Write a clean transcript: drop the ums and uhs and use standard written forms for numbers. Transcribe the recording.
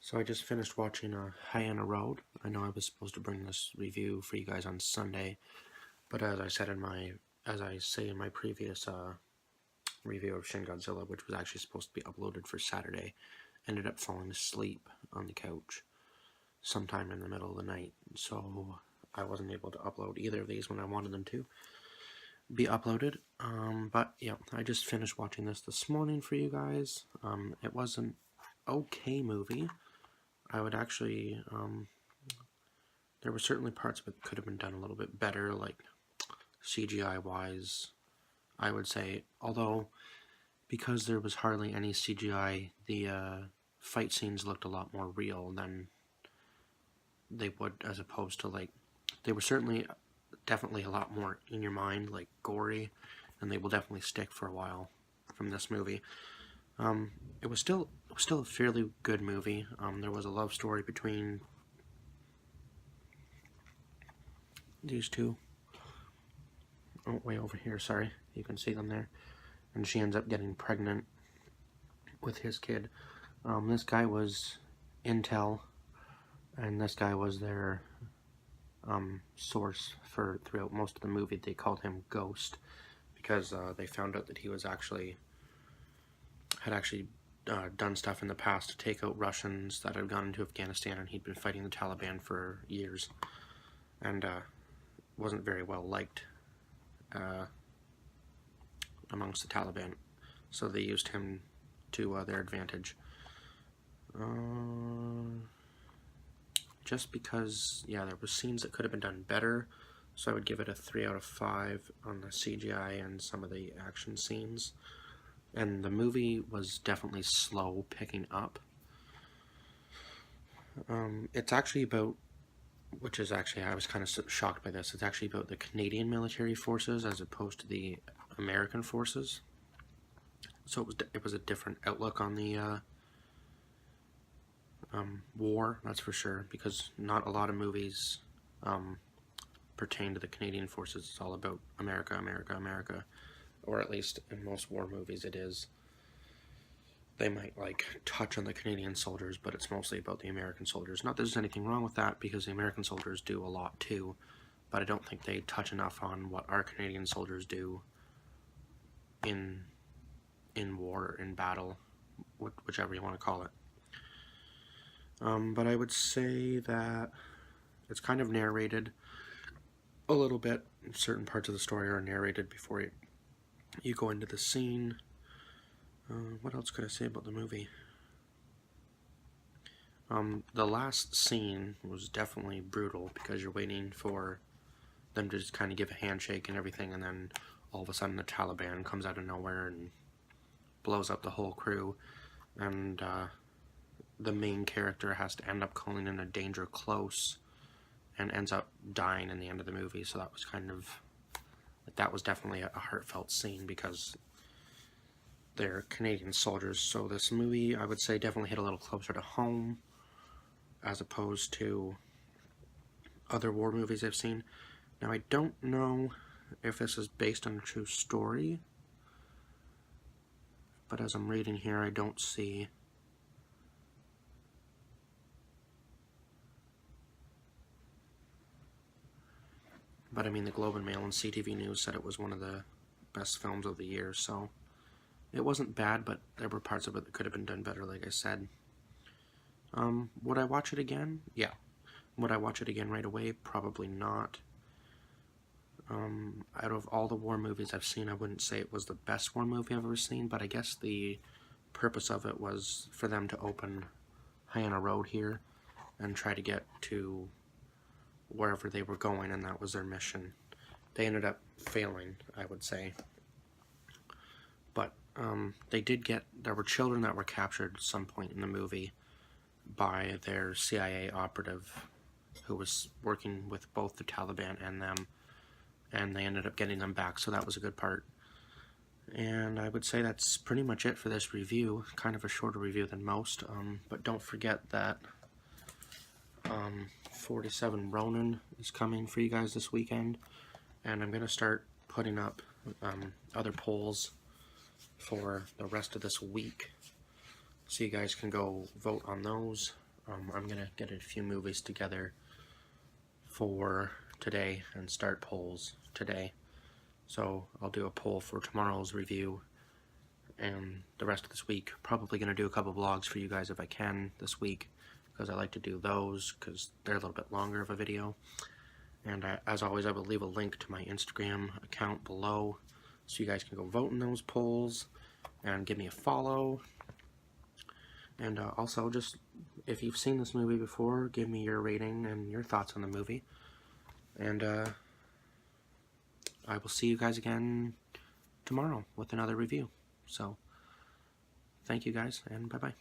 So I just finished watching Hyena Road. I know I was supposed to bring this review for you guys on Sunday, but as I say in my previous review of Shin Godzilla, which was actually supposed to be uploaded for Saturday, ended up falling asleep on the couch sometime in the middle of the night. So I wasn't able to upload either of these when I wanted them to be uploaded. But yeah, I just finished watching this morning for you guys. It was an okay movie. I would actually, there were certainly parts of it that could have been done a little bit better, like CGI-wise, I would say. Although, because there was hardly any CGI, the fight scenes looked a lot more real than they would as opposed to, like, they were certainly definitely a lot more in your mind, like gory, and they will definitely stick for a while from this movie. It was still a fairly good movie. There was a love story between these two. Oh, way over here, sorry. You can see them there. And she ends up getting pregnant with his kid. This guy was Intel, and this guy was their source for throughout most of the movie. They called him Ghost because they found out that he was had actually done stuff in the past to take out Russians that had gone into Afghanistan, and he'd been fighting the Taliban for years, and wasn't very well liked amongst the Taliban, so they used him to their advantage. Just because, yeah, there were scenes that could have been done better, so I would give it a 3 out of 5 on the CGI and some of the action scenes. And the movie was definitely slow picking up. It's actually about, which is actually, I was kind of shocked by this, it's actually about the Canadian military forces as opposed to the American forces. So it was a different outlook on the war, that's for sure, because not a lot of movies pertain to the Canadian forces. It's all about America, America, America, or at least in most war movies it is. They might like touch on the Canadian soldiers, but it's mostly about the American soldiers. Not that there's anything wrong with that, because the American soldiers do a lot too, but I don't think they touch enough on what our Canadian soldiers do in war, in battle, whichever you want to call it. But I would say that it's kind of narrated a little bit. Certain parts of the story are narrated before you go into the scene. What else could I say about the movie? The last scene was definitely brutal, because you're waiting for them to just kind of give a handshake and everything, and then all of a sudden the Taliban comes out of nowhere and blows up the whole crew, and the main character has to end up calling in a danger close and ends up dying in the end of the movie. So that was kind of, that was definitely a heartfelt scene, because they're Canadian soldiers. So this movie, I would say, definitely hit a little closer to home as opposed to other war movies I've seen. Now, I don't know if this is based on a true story, but as I'm reading here, I don't see. But I mean, the Globe and Mail and CTV News said it was one of the best films of the year, so it wasn't bad, but there were parts of it that could have been done better, like I said. Would I watch it again? Yeah. Would I watch it again right away? Probably not. Out of all the war movies I've seen, I wouldn't say it was the best war movie I've ever seen, but I guess the purpose of it was for them to open Hyena Road here and try to get to wherever they were going, and that was their mission. They ended up failing, I would say. But there were children that were captured at some point in the movie by their CIA operative who was working with both the Taliban and them, and they ended up getting them back, so that was a good part. And I would say that's pretty much it for this review. Kind of a shorter review than most, but don't forget that 47 Ronin is coming for you guys this weekend, and I'm going to start putting up other polls for the rest of this week, so you guys can go vote on those. I'm gonna get a few movies together for today and start polls today. So I'll do a poll for tomorrow's review and the rest of this week. Probably gonna do a couple vlogs for you guys if I can this week, because I like to do those because they're a little bit longer of a video. And as always, I will leave a link to my Instagram account below so you guys can go vote in those polls and give me a follow. And also, just if you've seen this movie before, give me your rating and your thoughts on the movie. And I will see you guys again tomorrow with another review. So, thank you guys, and bye-bye.